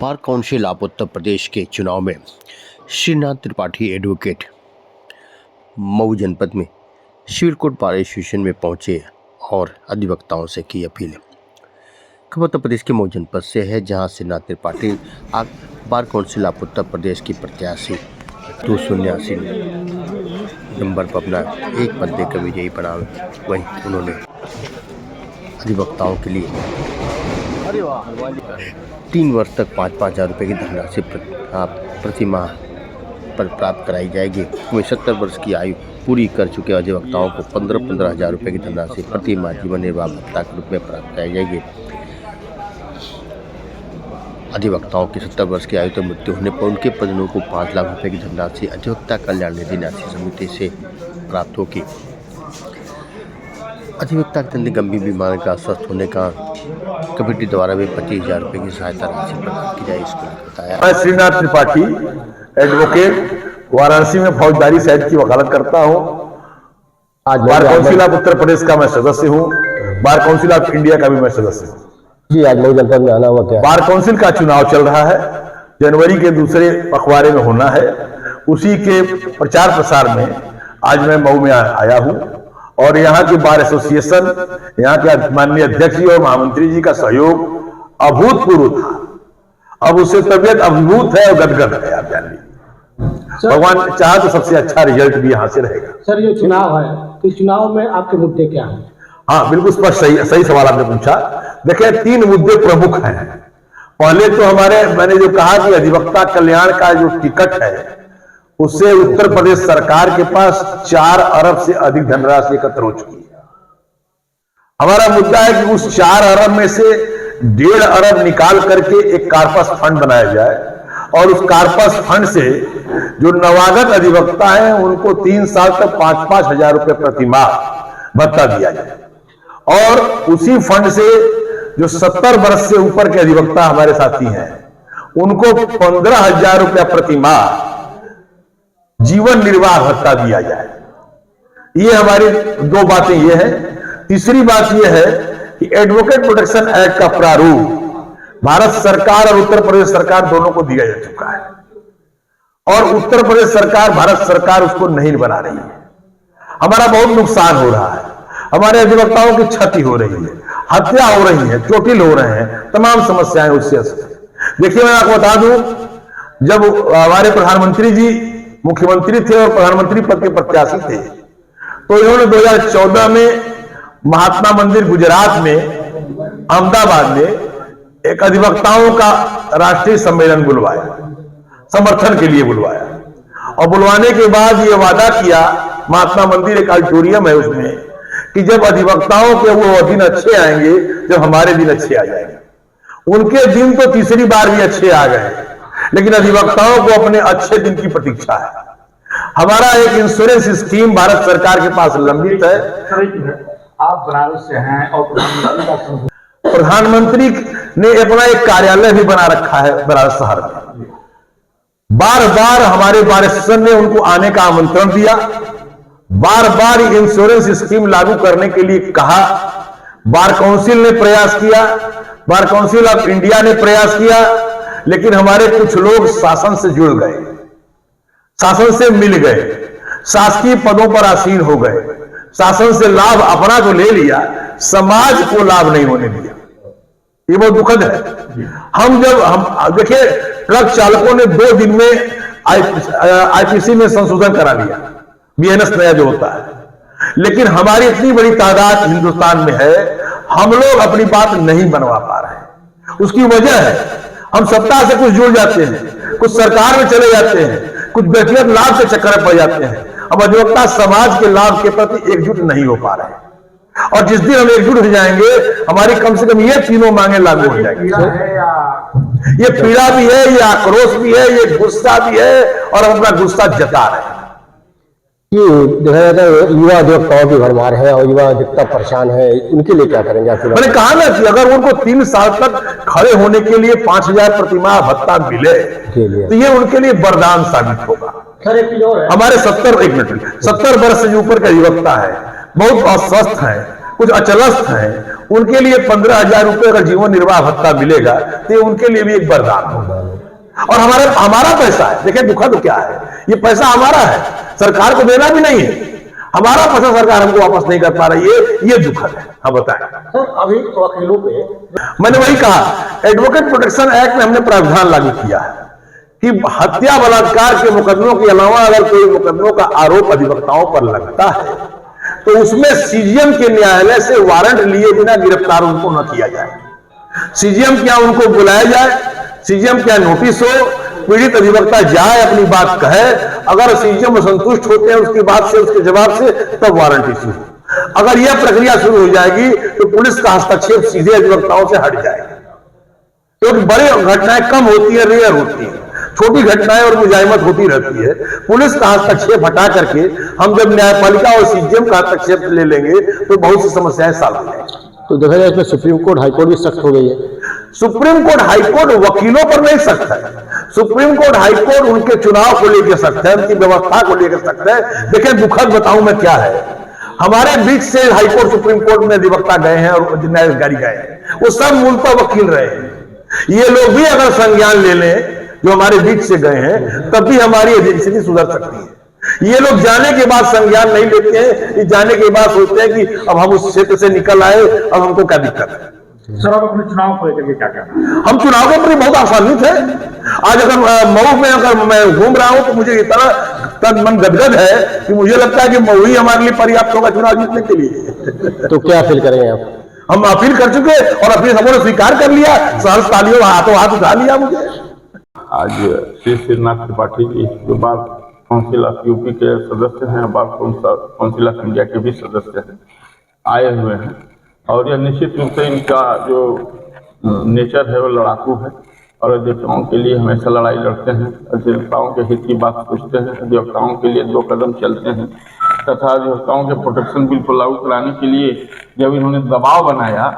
Bar council of Uttar प्रदेश के चुनाव में श्रीनाथ त्रिपाठी एडवोकेट मऊ जनपद में सिविल कोर्ट बार एसोसिएशन में पहुंचे और अधिवक्ताओं से की अपील। खबर उत्तर प्रदेश के मऊ जनपद से है, जहां Shrinath Tripathi bar council of Uttar Pradesh की प्रत्याशी 279 नंबर पर अपना एक बंदे का विजयी बना। वहीं उन्होंने अधिवक्ताओं के लिए 3 वर्ष तक 5-5 हज़ार रुपये की धनराशि प्रति माह पर प्राप्त कराई जाएगी। वहीं 70 वर्ष की आयु पूरी कर चुके अधिवक्ताओं को 15-15 हज़ार रुपये की धनराशि प्रति माह जीवन निर्वाह भत्ता के रूप में प्राप्त कराई जाएगी। अधिवक्ताओं की 70 वर्ष की आयु तक मृत्यु होने पर उनके परिजनों को 5 लाख रुपये की धनराशि अधिवक्ता कल्याण निधि राशि समिति से प्राप्त होगी। अधिवक्ता के तंत्र गंभीर बीमारी का स्वस्थ होने का कमेटी द्वारा भी 25,000 रुपये की सहायता राशि प्रदान की जाए, इसको बताया। मैं श्रीनाथ त्रिपाठी एडवोकेट वाराणसी में फौजदारी साइड की वकालत करता हूं। आज बार काउंसिल ऑफ उत्तर प्रदेश का मैं सदस्य हूं, बार काउंसिल ऑफ इंडिया का भी मैं सदस्य हूं। जी, आज मऊ जनपद में आना हुआ क्या? बार काउंसिल का चुनाव चल रहा है, जनवरी के दूसरे पखवाड़े में होना है। उसी के प्रचार प्रसार में आज मैं मऊ में आया हूं और यहाँ के बार एसोसिएशन, यहाँ के माननीय अध्यक्ष जी और महामंत्री जी का सहयोग अभूतपूर्व था। अब उससे तबियत अभिभूत है और गदगद है। आप जान लीजिए, भगवान चाहे तो सबसे अच्छा रिजल्ट भी यहाँ से रहेगा। सर, ये चुनाव है तो चुनाव में आपके मुद्दे क्या हैं? हाँ, बिल्कुल स्पष्ट, सही सवाल आपने पूछा। देखिए, 3 मुद्दे प्रमुख हैं। पहले तो मैंने जो कहा कि अधिवक्ता कल्याण का जो टिकट है, उससे उत्तर प्रदेश सरकार के पास 4 अरब से अधिक धनराशि एकत्र हो चुकी है। हमारा मुद्दा है कि उस 4 अरब में से 1.5 अरब निकाल करके एक कार्पस फंड बनाया जाए और उस कार्पस फंड से जो नवागत अधिवक्ता हैं उनको 3 साल तक 5-5 हज़ार रुपये प्रति माह भत्ता दिया जाए और उसी फंड से जो 70 वर्ष से ऊपर के अधिवक्ता हमारे साथी हैं उनको 15,000 रुपया प्रति माह जीवन निर्वाह भत्ता दिया जाए। ये हमारी 2 बातें ये हैं। तीसरी बात ये है कि एडवोकेट प्रोटेक्शन एक्ट का प्रारूप भारत सरकार और उत्तर प्रदेश सरकार दोनों को दिया जा चुका है और उत्तर प्रदेश सरकार, भारत सरकार उसको नहीं बना रही है। हमारा बहुत नुकसान हो रहा है, हमारे अधिवक्ताओं की क्षति हो रही है, हत्या हो रही है, चोटिल हो रहे हैं, तमाम समस्याएं उससे। देखिए, मैं आपको बता दूं, जब हमारे प्रधानमंत्री जी मुख्यमंत्री थे और प्रधानमंत्री पद के प्रत्याशी थे, तो इन्होंने 2014 में महात्मा मंदिर गुजरात में, अहमदाबाद में एक अधिवक्ताओं का राष्ट्रीय सम्मेलन बुलवाया, समर्थन के लिए बुलवाया और बुलवाने के बाद ये वादा किया, महात्मा मंदिर एक ऑडिटोरियम है उसमें, कि जब अधिवक्ताओं के वो दिन अच्छे आएंगे जब हमारे दिन अच्छे आ जाएंगे। उनके दिन तो तीसरी बार भी अच्छे आ गए, लेकिन अधिवक्ताओं को अपने अच्छे दिन की प्रतीक्षा है। हमारा एक इंश्योरेंस स्कीम भारत सरकार के पास लंबित है। आप बनारस से हैं और प्रधानमंत्री ने अपना एक कार्यालय भी बना रखा है बनारस शहर में। बार बार हमारे बार एसोसिएशन ने उनको आने का आमंत्रण दिया, बार बार इंश्योरेंस स्कीम लागू करने के लिए कहा। बार काउंसिल ने प्रयास किया, बार काउंसिल ऑफ इंडिया ने प्रयास किया, लेकिन हमारे कुछ लोग शासन से जुड़ गए, शासन से मिल गए, शासकीय पदों पर आसीन हो गए, शासन से लाभ अपना को ले लिया, समाज को लाभ नहीं होने दिया। ये बहुत दुखद है। हम देखिए, ट्रक चालकों ने 2 दिन में आईपीसी में संशोधन करा लिया, बीएनएस नया जो होता है, लेकिन हमारी इतनी बड़ी तादाद हिंदुस्तान में है, हम लोग अपनी बात नहीं बनवा पा रहे हैं। उसकी वजह है हम सत्ता से कुछ जुड़ जाते हैं, कुछ सरकार में चले जाते हैं, कुछ व्यक्तिगत लाभ के चक्कर में पड़ जाते हैं। अब अधिवक्ता समाज के लाभ के प्रति एकजुट नहीं हो पा रहे हैं और जिस दिन हम एकजुट हो जाएंगे, हमारी कम से कम ये 3 मांगे लागू हो जाएंगी। ये पीड़ा भी है, ये आक्रोश भी है, ये गुस्सा भी है और हम अपना गुस्सा जता रहे हैं। ये देखा जाता है युवा अधिवक्ताओं की भरमार है और युवा अधिवक्ता परेशान है, उनके लिए क्या करेंगे? मैंने कहा ना कि अगर उनको 3 साल तक खड़े होने के लिए 5,000 प्रति माह भत्ता मिले तो ये उनके लिए वरदान साबित होगा। हमारे 70 वर्ष से ऊपर के अधिवक्ता है, बहुत अस्वस्थ है, कुछ अचलस्थ हैं, उनके लिए 15,000 रुपए अगर जीवन निर्वाह भत्ता मिलेगा तो ये उनके लिए भी एक वरदान होगा। और हमारा पैसा है। देखिए दुखद क्या है, ये पैसा हमारा है, सरकार को देना भी नहीं है, हमारा पैसा सरकार हमको वापस नहीं कर पा रही है, ये दुखद है। हाँ बताएं सर, अभी वकीलों पे मैंने वही कहा, एडवोकेट प्रोटेक्शन एक्ट में हमने प्रावधान लागू किया है कि हत्या बलात्कार के मुकदमों के अलावा अगर कोई मुकदमों का आरोप अधिवक्ताओं पर लगता है तो उसमें सीजीएम के न्यायालय से वारंट लिए बिना गिरफ्तार उनको न किया जाए। सीजीएम क्या उनको बुलाया जाए, सीजीएम क्या नोटिस हो, पीड़ित अधिवक्ता जाए अपनी बात कहे, अगर सीजीएम संतुष्ट होते हैं उसकी बात से, उसके जवाब से, तब वारंट इश्यू। अगर यह प्रक्रिया शुरू हो जाएगी तो पुलिस का हस्तक्षेप सीधे अधिवक्ताओं से हट जाएगा, क्योंकि बड़ी घटनाएं कम होती है, रेयर होती है, छोटी घटनाएं और मुजाहिमत होती रहती है। पुलिस का हस्तक्षेप हटा करके हम जब न्यायपालिका और सीजीएम का हस्तक्षेप ले लेंगे तो बहुत सी समस्याएं सॉल्व हो जाएंगी। तो देखा जाए इसमें सुप्रीम कोर्ट हाईकोर्ट भी सख्त हो गई है। सुप्रीम कोर्ट हाईकोर्ट वकीलों पर नहीं सख्त है, सुप्रीम कोर्ट हाईकोर्ट उनके चुनाव को लेकर सख्त है, उनकी व्यवस्था को लेकर सख्त है। देखिए दुखद बताऊं मैं क्या है, हमारे बीच से हाईकोर्ट सुप्रीम कोर्ट में अधिवक्ता गए हैं और न्यायाधिकारी गए हैं, वो सब मूलतः वकील रहे हैं। ये लोग भी अगर संज्ञान ले लें जो हमारे बीच से गए हैं, तब भी हमारी स्थिति सुधर सकती है। ये लोग जाने के बाद संज्ञान नहीं लेते हैं, ये जाने के बाद सोचते हैं कि अब हम उस क्षेत्र से निकल आए, अब हमको क्या दिक्कत है। सर आप अपने चुनाव को लेकर क्या कहना? हम चुनाव के प्रति बहुत आसान्वित है। आज अगर मऊ में अगर मैं घूम रहा हूं तो मुझे इतना तन मन गदगद है कि मुझे लगता है कि मऊ ही हमारे लिए पर्याप्त होगा चुनाव जीतने के लिए। तो क्या अपील करेंगे आप? हम अपील कर चुके और अपने सबों ने स्वीकार कर लिया, सहर्ष तालियों हाथों हाथ उठा लिया मुझे। आज श्री श्रीनाथ त्रिपाठी जी जो बार काउंसिल ऑफ यूपी के सदस्य हैं, बार काउंसिल ऑफ इंडिया के भी सदस्य हैं, आए हुए हैं। और यह निश्चित रूप से इनका जो नेचर है वो लड़ाकू है और अधिवक्ताओं के लिए हमेशा लड़ाई लड़ते हैं, अधिवक्ताओं के हित की बात सोचते हैं, अधिवक्ताओं के लिए 2 कदम चलते हैं तथा अधिवक्ताओं के प्रोटेक्शन बिल को लागू कराने के लिए जब इन्होंने दबाव बनाया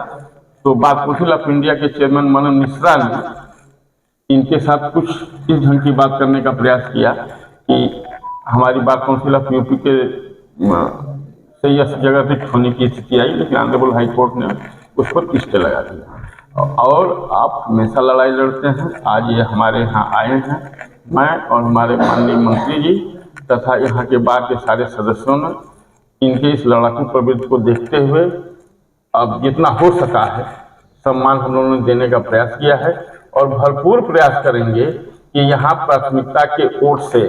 तो बार काउंसिल ऑफ इंडिया के चेयरमैन मनन मिश्रा ने इनके साथ कुछ इस ढंग की बात करने का प्रयास किया कि हमारी बार काउंसिल ऑफ यूपी के से यह जगह रिक्त होने की स्थिति आई, लेकिन ऑनरेबल हाई कोर्ट ने उस पर स्टे लगा दिया। और आप हमेशा लड़ाई लड़ते हैं, आज ये हमारे यहाँ आए हैं, मैं और हमारे माननीय मंत्री जी तथा यहाँ के बार के सारे सदस्यों ने इनके इस लड़ाकू प्रवृत्ति को देखते हुए अब जितना हो सका है सम्मान हम लोगों ने देने का प्रयास किया है और भरपूर प्रयास करेंगे कि यहाँ प्राथमिकता के वोट से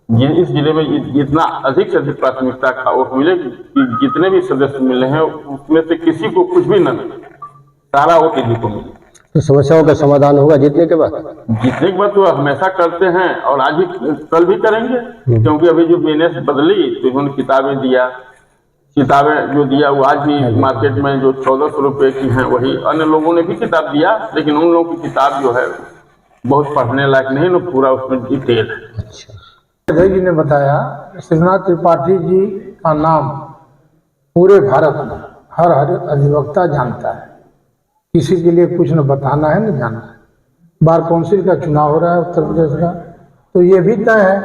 इस जिले में जितना अधिक से अधिक प्राथमिकता का वोट मिले कि जितने भी सदस्य मिले हैं उसमें से किसी को कुछ भी न मिले, सारा वोट इन्हीं को मिले। तो समस्याओं का समाधान होगा जीतने के बाद? जीतने के बाद तो हमेशा करते हैं और आज भी कल भी करेंगे, क्योंकि अभी जो बीएनएस बदली तो इन्होंने किताबें जो दिया वो आज भी मार्केट में जो 1400 रुपये की हैं वही अन्य लोगों ने भी किताब दिया, लेकिन उन लोगों की किताब जो है बहुत पढ़ने लायक नहीं, ना पूरा उसमें डिटेल है। अजय जी ने बताया श्रीनाथ त्रिपाठी जी का नाम पूरे भारत में हर अधिवक्ता जानता है, किसी के लिए कुछ न बताना है न जानना है। बार काउंसिल का चुनाव हो रहा है उत्तर प्रदेश का, तो ये भी तय है,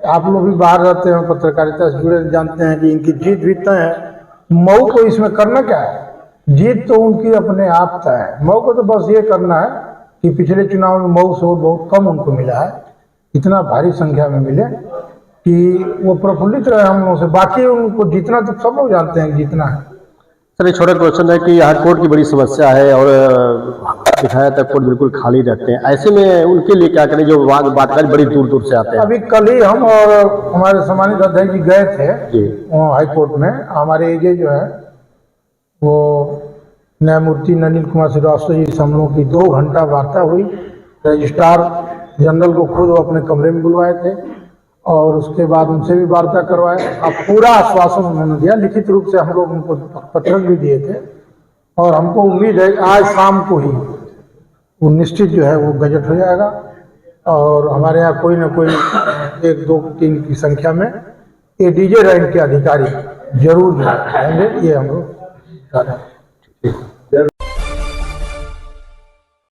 आप लोग भी बाहर रहते हैं पत्रकारिता से जुड़े, जानते हैं कि इनकी जीत भी तय है। मऊ को इसमें करना क्या है, जीत तो उनकी अपने आप तय है। मऊ को तो बस ये करना है कि पिछले चुनाव में मऊ से बहुत कम उनको मिला है, इतना भारी संख्या में मिले कि वो प्रफुल्लित रहे हम लोगों से। बाकी उनको जीतना तो सब लोग जानते हैं कि जीतना है। सर एक छोटा क्वेश्चन है कि हाई कोर्ट की बड़ी समस्या है और दिखाया तक कोर्ट बिल्कुल खाली रहते हैं, ऐसे में उनके लिए क्या करें जो वाद बातकारी बड़ी दूर दूर से आते हैं? अभी कल ही हम और हमारे सम्मानित अध्यक्ष जी गए थे हाई कोर्ट में। हमारे एजे जो है वो न्यायमूर्ति नलिन कुमार श्रीवास्तव जी से हम लोगों की 2 घंटा वार्ता हुई। रजिस्ट्रार जनरल को खुद वो अपने कमरे में बुलवाए थे और उसके बाद उनसे भी वार्ता करवाए। अब पूरा आश्वासन उन्होंने दिया, लिखित रूप से हम लोग उनको पत्र भी दिए थे और हमको उम्मीद है आज शाम को ही वो निश्चित जो है वो गजट हो जाएगा और हमारे यहाँ कोई ना कोई 1, 2, 3 की संख्या में एडीजे रैंक के अधिकारी जरूर आएंगे, ये हम लोग।